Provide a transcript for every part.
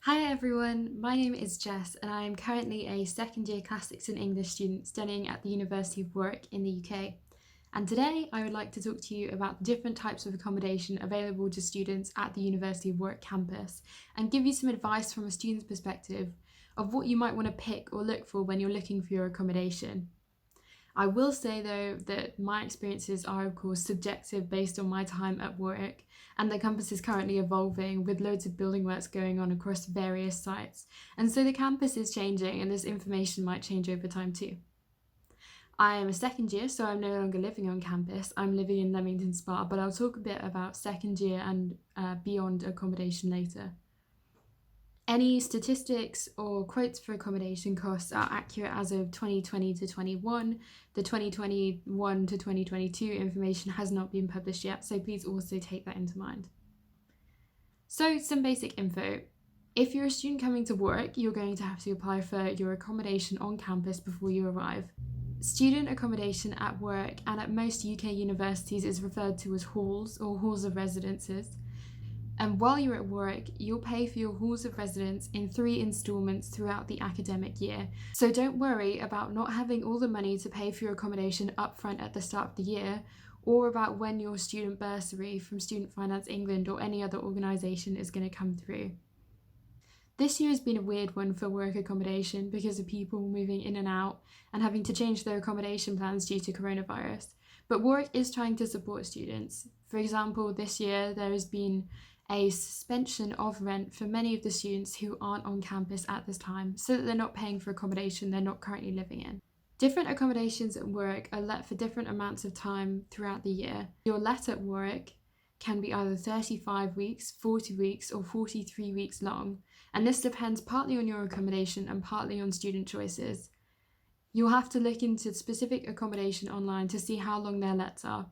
Hi everyone, my name is Jess and I am currently a second year Classics and English student studying at the University of Warwick in the UK. And today I would like to talk to you about the different types of accommodation available to students at the University of Warwick campus and give you some advice from a student's perspective of what you might want to pick or look for when you're looking for your accommodation. I will say though that my experiences are of course subjective based on my time at Warwick, and the campus is currently evolving with loads of building works going on across various sites, and so the campus is changing and this information might change over time too. I am a second year, so I'm no longer living on campus. I'm living in Leamington Spa, but I'll talk a bit about second year and beyond accommodation later. Any statistics or quotes for accommodation costs are accurate as of 2020 to 21. The 2021 to 2022 information has not been published yet, so please also take that into mind. So some basic info. If you're a student coming to Warwick, you're going to have to apply for your accommodation on campus before you arrive. Student accommodation at Warwick and at most UK universities is referred to as halls or halls of residences. And while you're at Warwick, you'll pay for your halls of residence in 3 instalments throughout the academic year. So don't worry about not having all the money to pay for your accommodation upfront at the start of the year, or about when your student bursary from Student Finance England or any other organisation is going to come through. This year has been a weird one for Warwick accommodation because of people moving in and out and having to change their accommodation plans due to coronavirus. But Warwick is trying to support students. For example, this year there has been a suspension of rent for many of the students who aren't on campus at this time, so that they're not paying for accommodation they're not currently living in. Different accommodations at Warwick are let for different amounts of time throughout the year. Your let at Warwick can be either 35 weeks, 40 weeks, or 43 weeks long, and this depends partly on your accommodation and partly on student choices. You'll have to look into specific accommodation online to see how long their lets are.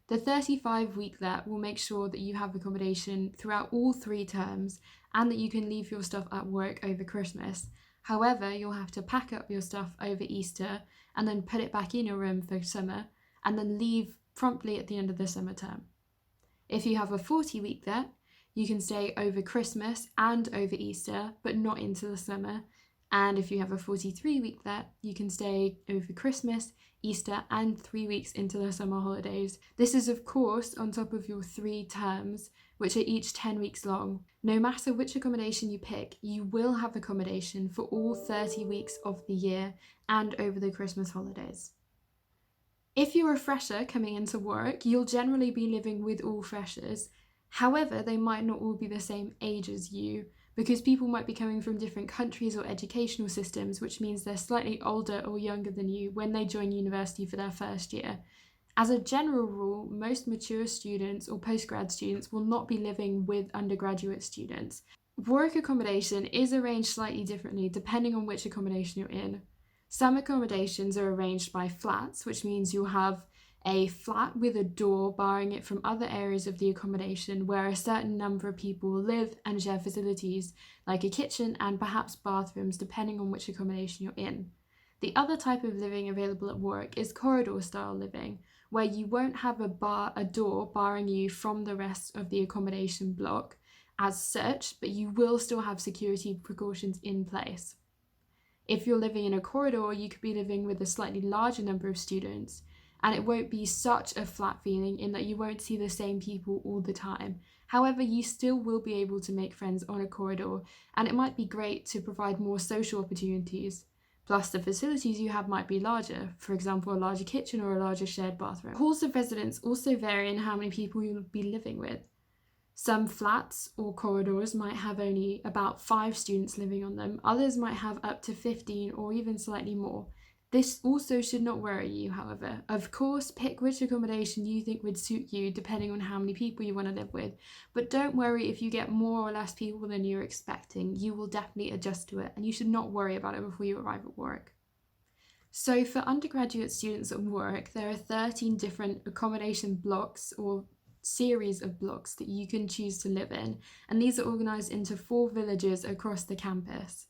The 35-week let will make sure that you have accommodation throughout all 3 terms and that you can leave your stuff at work over Christmas. However, you'll have to pack up your stuff over Easter and then put it back in your room for summer and then leave promptly at the end of the summer term. If you have a 40-week let, you can stay over Christmas and over Easter, but not into the summer. And if you have a 43-week let, you can stay over Christmas, Easter, and 3 weeks into the summer holidays. This is, of course, on top of your 3 terms, which are each 10 weeks long. No matter which accommodation you pick, you will have accommodation for all 30 weeks of the year and over the Christmas holidays. If you're a fresher coming into Warwick, you'll generally be living with all freshers. However, they might not all be the same age as you, because people might be coming from different countries or educational systems, which means they're slightly older or younger than you when they join university for their first year. As a general rule, most mature students or postgrad students will not be living with undergraduate students. Warwick accommodation is arranged slightly differently depending on which accommodation you're in. Some accommodations are arranged by flats, which means you'll have a flat with a door barring it from other areas of the accommodation where a certain number of people will live and share facilities like a kitchen and perhaps bathrooms depending on which accommodation you're in. The other type of living available at Warwick is corridor style living, where you won't have a door barring you from the rest of the accommodation block as such, but you will still have security precautions in place. If you're living in a corridor, you could be living with a slightly larger number of students, and it won't be such a flat feeling in that you won't see the same people all the time. However, you still will be able to make friends on a corridor, and it might be great to provide more social opportunities. Plus, the facilities you have might be larger, for example, a larger kitchen or a larger shared bathroom. Halls of residence also vary in how many people you'll be living with. Some flats or corridors might have only about 5 students living on them, others might have up to 15 or even slightly more. This also should not worry you, however. Of course, pick which accommodation you think would suit you depending on how many people you want to live with, but don't worry if you get more or less people than you're expecting. You will definitely adjust to it, and you should not worry about it before you arrive at Warwick. So for undergraduate students at Warwick, there are 13 different accommodation blocks or series of blocks that you can choose to live in, and these are organised into 4 villages across the campus.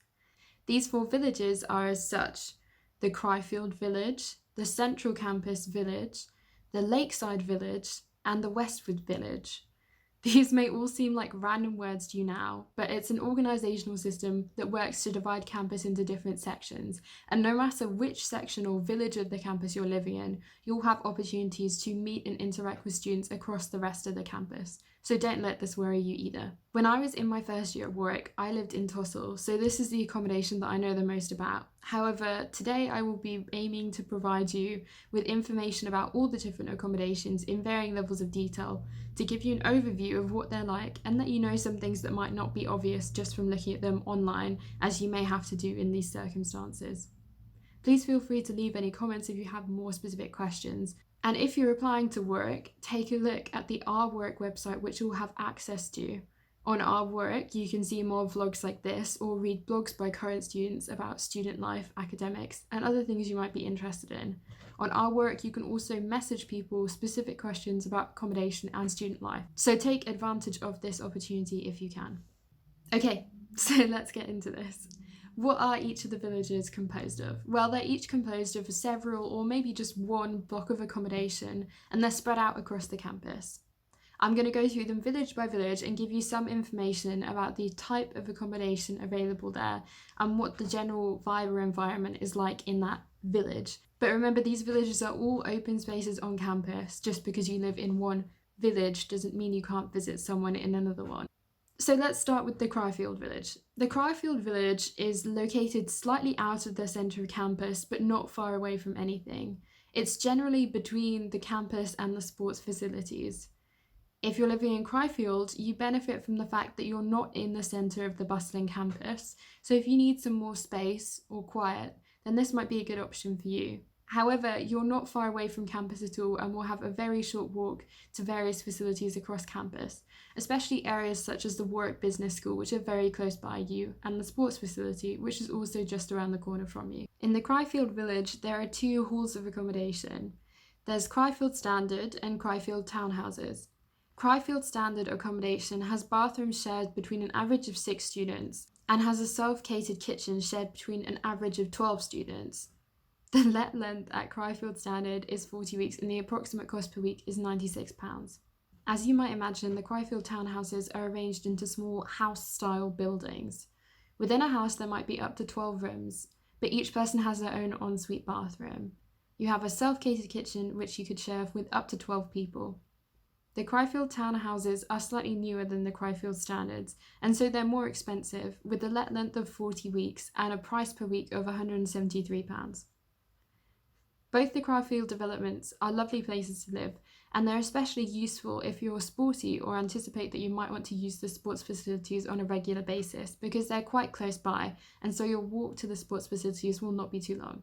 These 4 villages are as such: the Cryfield village, the Central Campus village, the Lakeside village, and the Westwood village. These may all seem like random words to you now, but it's an organisational system that works to divide campus into different sections, and no matter which section or village of the campus you're living in, you'll have opportunities to meet and interact with students across the rest of the campus. So don't let this worry you either. When I was in my first year at Warwick, I lived in Tussle, so this is the accommodation that I know the most about. However, today I will be aiming to provide you with information about all the different accommodations in varying levels of detail to give you an overview of what they're like and let you know some things that might not be obvious just from looking at them online, as you may have to do in these circumstances. Please feel free to leave any comments if you have more specific questions. And if you're applying to Warwick, take a look at the Our Warwick website, which you'll have access to. On Our Warwick, you can see more vlogs like this or read blogs by current students about student life, academics, and other things you might be interested in. On Our Warwick, you can also message people specific questions about accommodation and student life. So take advantage of this opportunity if you can. Okay, so let's get into this. What are each of the villages composed of? Well, they're each composed of several or maybe just one block of accommodation, and they're spread out across the campus. I'm going to go through them village by village and give you some information about the type of accommodation available there and what the general vibe or environment is like in that village. But remember, these villages are all open spaces on campus. Just because you live in one village doesn't mean you can't visit someone in another one. So let's start with the Cryfield village. The Cryfield village is located slightly out of the centre of campus, but not far away from anything. It's generally between the campus and the sports facilities. If you're living in Cryfield, you benefit from the fact that you're not in the centre of the bustling campus, so if you need some more space or quiet, then this might be a good option for you. However, you're not far away from campus at all and will have a very short walk to various facilities across campus, especially areas such as the Warwick Business School, which are very close by you, and the sports facility, which is also just around the corner from you. In the Cryfield village, there are two halls of accommodation. There's Cryfield Standard and Cryfield Townhouses. Cryfield Standard accommodation has bathrooms shared between an average of 6 students and has a self-catered kitchen shared between an average of 12 students. The let length at Cryfield Standard is 40 weeks and the approximate cost per week is £96. As you might imagine, the Cryfield townhouses are arranged into small house-style buildings. Within a house there might be up to 12 rooms, but each person has their own ensuite bathroom. You have a self-catered kitchen which you could share with up to 12 people. The Cryfield townhouses are slightly newer than the Cryfield standards, and so they're more expensive, with a let length of 40 weeks and a price per week of £173. Both the Cryfield developments are lovely places to live, and they're especially useful if you're sporty or anticipate that you might want to use the sports facilities on a regular basis, because they're quite close by, and so your walk to the sports facilities will not be too long.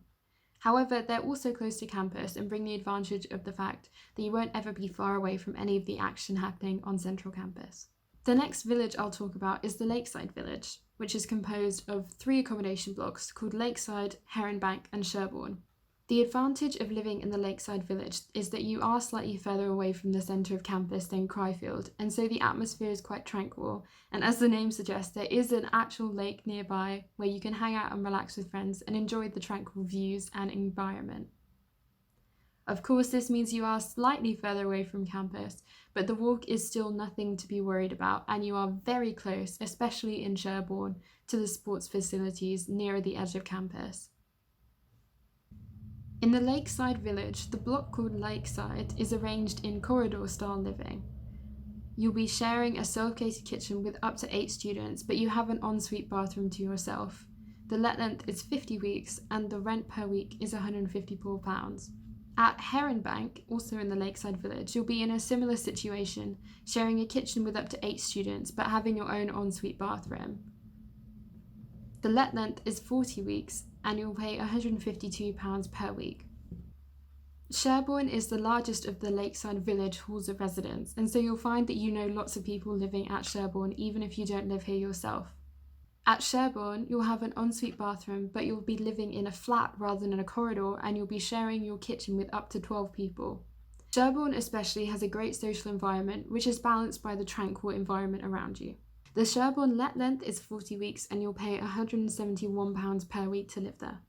However, they're also close to campus and bring the advantage of the fact that you won't ever be far away from any of the action happening on central campus. The next village I'll talk about is the Lakeside village, which is composed of 3 accommodation blocks called Lakeside, Heronbank and Sherborne. The advantage of living in the Lakeside village is that you are slightly further away from the centre of campus than Cryfield, and so the atmosphere is quite tranquil, and as the name suggests, there is an actual lake nearby where you can hang out and relax with friends and enjoy the tranquil views and environment. Of course, this means you are slightly further away from campus, but the walk is still nothing to be worried about, and you are very close, especially in Sherborne, to the sports facilities nearer the edge of campus. In the Lakeside village, the block called Lakeside is arranged in corridor-style living. You'll be sharing a self-catered kitchen with up to 8 students, but you have an ensuite bathroom to yourself. The let length is 50 weeks, and the rent per week is £154. At Heronbank, also in the Lakeside village, you'll be in a similar situation, sharing a kitchen with up to 8 students, but having your own ensuite bathroom. The let length is 40 weeks, and you'll pay £152 per week. Sherborne is the largest of the Lakeside village halls of residence, and so you'll find that you know lots of people living at Sherborne even if you don't live here yourself. At Sherborne, you'll have an ensuite bathroom, but you'll be living in a flat rather than in a corridor, and you'll be sharing your kitchen with up to 12 people. Sherborne especially has a great social environment, which is balanced by the tranquil environment around you. The Sherborne let length is 40 weeks and you'll pay £171 per week to live there.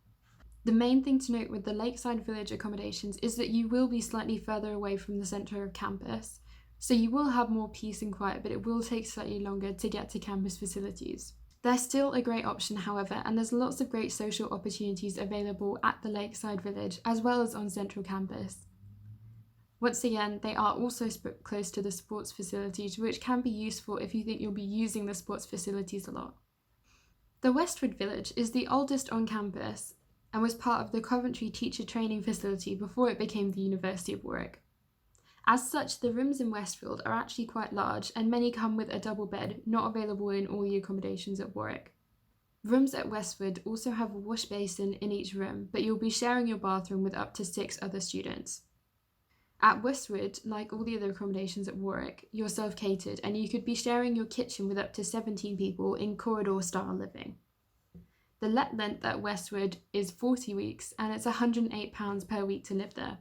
The main thing to note with the Lakeside village accommodations is that you will be slightly further away from the centre of campus, So you will have more peace and quiet, but it will take slightly longer to get to campus facilities. They're still a great option, however, and there's lots of great social opportunities available at the Lakeside Village as well as on Central Campus. Once again, they are also close to the sports facilities, which can be useful if you think you'll be using the sports facilities a lot. The Westwood Village is the oldest on campus and was part of the Coventry Teacher Training Facility before it became the University of Warwick. As such, the rooms in Westfield are actually quite large, and many come with a double bed, not available in all the accommodations at Warwick. Rooms at Westwood also have a wash basin in each room, but you'll be sharing your bathroom with up to 6 other students. At Westwood, like all the other accommodations at Warwick, you're self-catered, and you could be sharing your kitchen with up to 17 people in corridor-style living. The let length at Westwood is 40 weeks, and it's £108 per week to live there.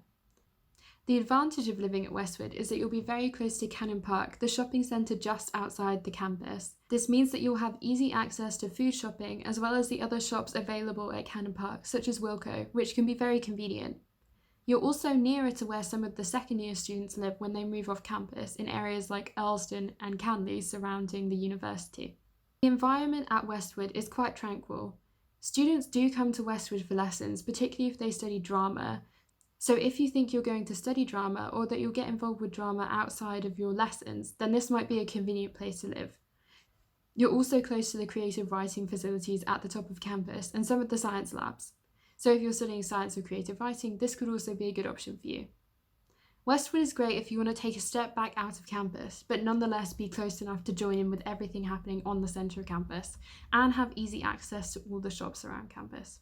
The advantage of living at Westwood is that you'll be very close to Cannon Park, the shopping centre just outside the campus. This means that you'll have easy access to food shopping as well as the other shops available at Cannon Park, such as Wilko, which can be very convenient. You're also nearer to where some of the second year students live when they move off campus in areas like Earlston and Canley surrounding the university. The environment at Westwood is quite tranquil. Students do come to Westwood for lessons, particularly if they study drama. So if you think you're going to study drama or that you'll get involved with drama outside of your lessons, then this might be a convenient place to live. You're also close to the creative writing facilities at the top of campus and some of the science labs. So if you're studying science or creative writing, this could also be a good option for you. Westwood is great if you want to take a step back out of campus, but nonetheless be close enough to join in with everything happening on the centre of campus and have easy access to all the shops around campus.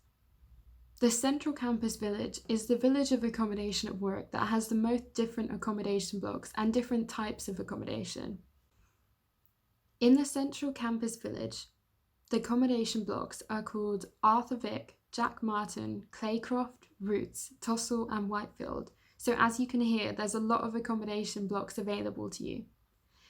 The Central Campus Village is the village of accommodation at Warwick that has the most different accommodation blocks and different types of accommodation. In the Central Campus Village, the accommodation blocks are called Arthur Vic, Jack Martin, Claycroft, Roots, Tussle and Whitefield. So as you can hear, there's a lot of accommodation blocks available to you.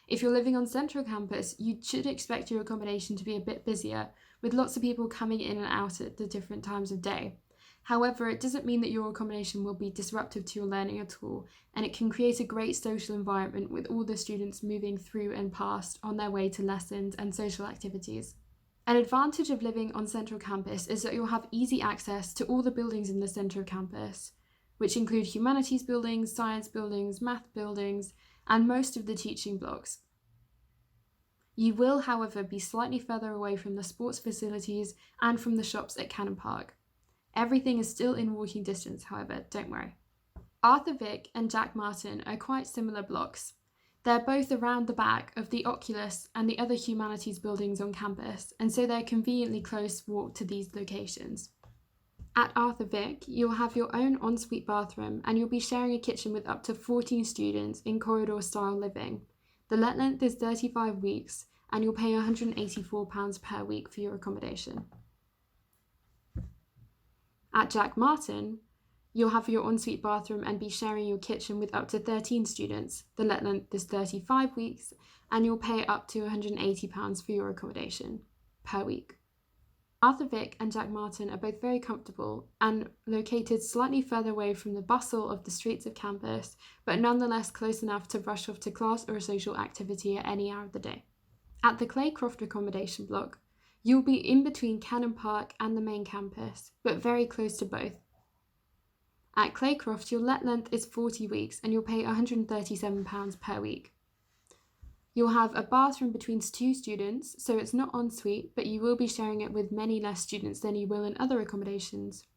If you're living on Central Campus, you should expect your accommodation to be a bit busier, with lots of people coming in and out at the different times of day. However, it doesn't mean that your accommodation will be disruptive to your learning at all, and it can create a great social environment with all the students moving through and past on their way to lessons and social activities. An advantage of living on Central Campus is that you'll have easy access to all the buildings in the centre of campus, which include humanities buildings, science buildings, math buildings, and most of the teaching blocks. You will, however, be slightly further away from the sports facilities and from the shops at Cannon Park. Everything is still in walking distance, however, don't worry. Arthur Vic and Jack Martin are quite similar blocks. They're both around the back of the Oculus and the other humanities buildings on campus, and so they're conveniently close walk to these locations. At Arthur Vic, you'll have your own ensuite bathroom and you'll be sharing a kitchen with up to 14 students in corridor-style living. The let length is 35 weeks and you'll pay £184 per week for your accommodation. At Jack Martin, you'll have your ensuite bathroom and be sharing your kitchen with up to 13 students. The let length is 35 weeks and you'll pay up to £180 for your accommodation per week. Arthur Vic and Jack Martin are both very comfortable and located slightly further away from the bustle of the streets of campus, but nonetheless close enough to rush off to class or a social activity at any hour of the day. At the Claycroft accommodation block, you'll be in between Cannon Park and the main campus, but very close to both. At Claycroft, your let length is 40 weeks and you'll pay £137 per week. You'll have a bathroom between 2 students, so it's not en suite, but you will be sharing it with many less students than you will in other accommodations.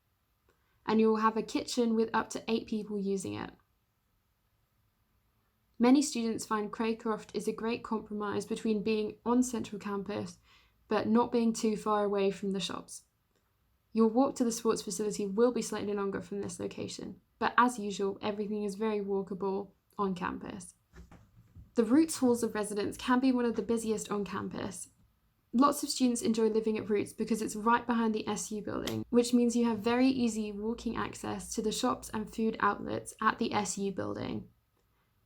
And you'll have a kitchen with up to 8 people using it. Many students find Cryfield is a great compromise between being on Central Campus but not being too far away from the shops. Your walk to the sports facility will be slightly longer from this location, but as usual, everything is very walkable on campus. The Roots halls of residence can be one of the busiest on campus. Lots of students enjoy living at Roots because it's right behind the SU building, which means you have very easy walking access to the shops and food outlets at the SU building.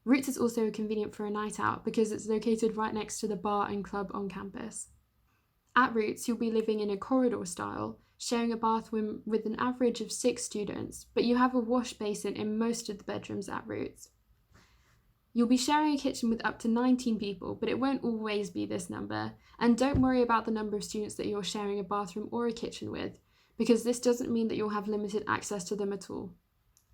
Roots is also convenient for a night out because it's located right next to the bar and club on campus. At Roots, you'll be living in a corridor style, sharing a bathroom with an average of 6 students, but you have a wash basin in most of the bedrooms at Roots. You'll be sharing a kitchen with up to 19 people, but it won't always be this number. And don't worry about the number of students that you're sharing a bathroom or a kitchen with, because this doesn't mean that you'll have limited access to them at all.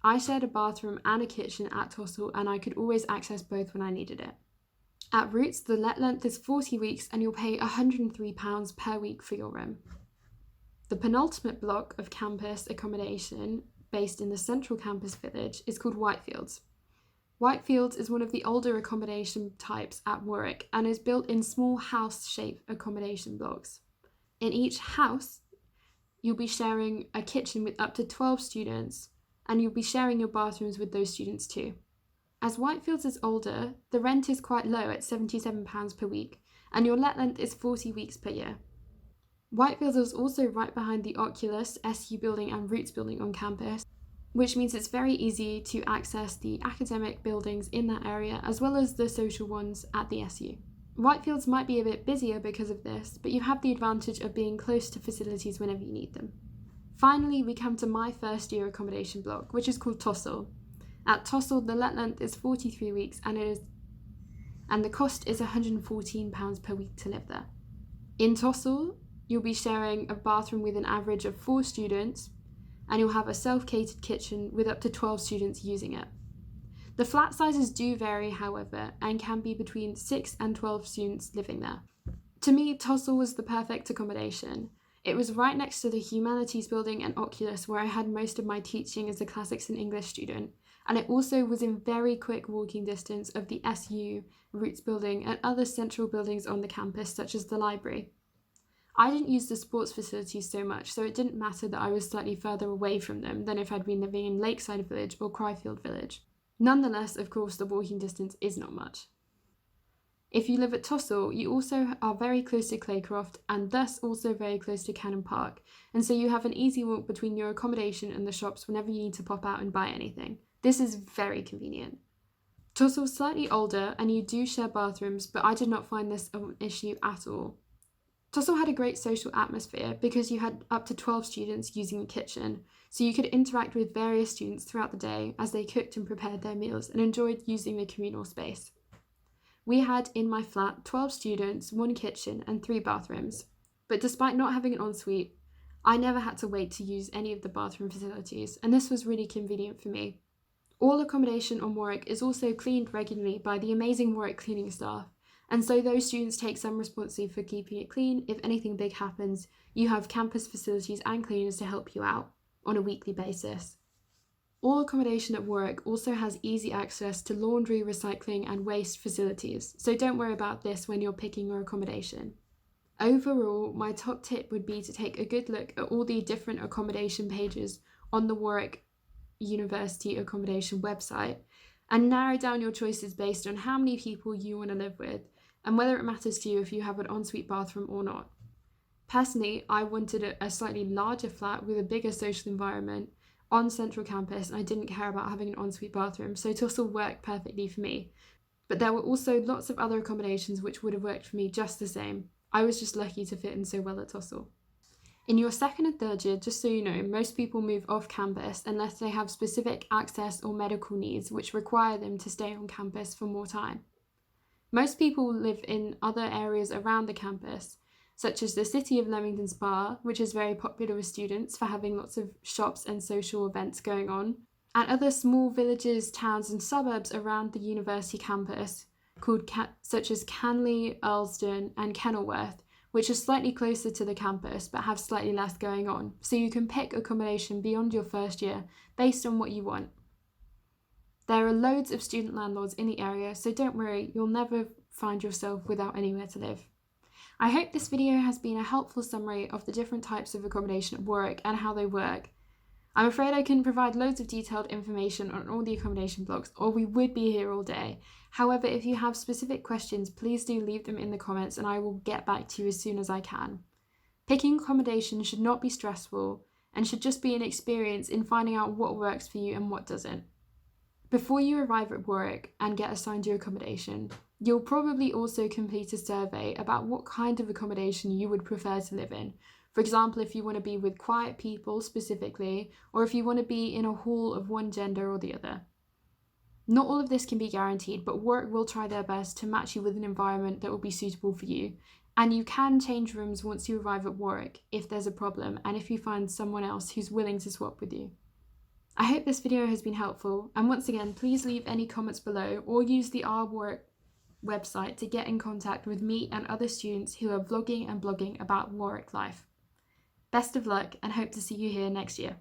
I shared a bathroom and a kitchen at Tussle, and I could always access both when I needed it. At Roots, the let length is 40 weeks and you'll pay £103 per week for your room. The penultimate block of campus accommodation, based in the central campus village, is called Whitefields. Whitefields is one of the older accommodation types at Warwick and is built in small house-shaped accommodation blocks. In each house, you'll be sharing a kitchen with up to 12 students, and you'll be sharing your bathrooms with those students too. As Whitefields is older, the rent is quite low at £77 per week, and your let length is 40 weeks per year. Whitefields is also right behind the Oculus, SU building and Roots building on campus, which means it's very easy to access the academic buildings in that area as well as the social ones at the SU. Whitefields might be a bit busier because of this, but you have the advantage of being close to facilities whenever you need them. Finally, we come to my first year accommodation block, which is called Tussle. At Tussle, the let length is 43 weeks and the cost is £114 per week to live there. In Tussle, you'll be sharing a bathroom with an average of 4 students, and you'll have a self-catered kitchen with up to 12 students using it. The flat sizes do vary, however, and can be between 6 and 12 students living there. To me, Tussle was the perfect accommodation. It was right next to the Humanities building and Oculus, where I had most of my teaching as a Classics and English student, and it also was in very quick walking distance of the SU, Roots building, and other central buildings on the campus, such as the library. I didn't use the sports facilities so much, so it didn't matter that I was slightly further away from them than if I'd been living in Lakeside Village or Cryfield Village. Nonetheless, of course, the walking distance is not much. If you live at Tussle, you also are very close to Claycroft and thus also very close to Cannon Park, and so you have an easy walk between your accommodation and the shops whenever you need to pop out and buy anything. This is very convenient. Tussle's slightly older and you do share bathrooms, but I did not find this an issue at all. Tussle had a great social atmosphere because you had up to 12 students using the kitchen, so you could interact with various students throughout the day as they cooked and prepared their meals and enjoyed using the communal space. We had in my flat 12 students, 1 kitchen and 3 bathrooms, but despite not having an ensuite, I never had to wait to use any of the bathroom facilities, and this was really convenient for me. All accommodation on Warwick is also cleaned regularly by the amazing Warwick cleaning staff, and so those students take some responsibility for keeping it clean. If anything big happens, you have campus facilities and cleaners to help you out on a weekly basis. All accommodation at Warwick also has easy access to laundry, recycling and waste facilities, so don't worry about this when you're picking your accommodation. Overall, my top tip would be to take a good look at all the different accommodation pages on the Warwick University Accommodation website and narrow down your choices based on how many people you want to live with and whether it matters to you if you have an ensuite bathroom or not. Personally, I wanted a slightly larger flat with a bigger social environment on central campus, and I didn't care about having an ensuite bathroom, so Tussle worked perfectly for me. But there were also lots of other accommodations which would have worked for me just the same. I was just lucky to fit in so well at Tussle. In your second and third year, just so you know, most people move off campus unless they have specific access or medical needs which require them to stay on campus for more time. Most people live in other areas around the campus, such as the city of Leamington Spa, which is very popular with students for having lots of shops and social events going on, and other small villages, towns and suburbs around the university campus, such as Canley, Earlsdon and Kenilworth, which are slightly closer to the campus but have slightly less going on, so you can pick accommodation beyond your first year based on what you want. There are loads of student landlords in the area, so don't worry, you'll never find yourself without anywhere to live. I hope this video has been a helpful summary of the different types of accommodation at Warwick and how they work. I'm afraid I couldn't provide loads of detailed information on all the accommodation blocks, or we would be here all day. However, if you have specific questions, please do leave them in the comments and I will get back to you as soon as I can. Picking accommodation should not be stressful and should just be an experience in finding out what works for you and what doesn't. Before you arrive at Warwick and get assigned your accommodation, you'll probably also complete a survey about what kind of accommodation you would prefer to live in. For example, if you want to be with quiet people specifically, or if you want to be in a hall of one gender or the other. Not all of this can be guaranteed, but Warwick will try their best to match you with an environment that will be suitable for you. And you can change rooms once you arrive at Warwick if there's a problem and if you find someone else who's willing to swap with you. I hope this video has been helpful, and once again, please leave any comments below or use the Our Warwick website to get in contact with me and other students who are vlogging and blogging about Warwick life. Best of luck, and hope to see you here next year.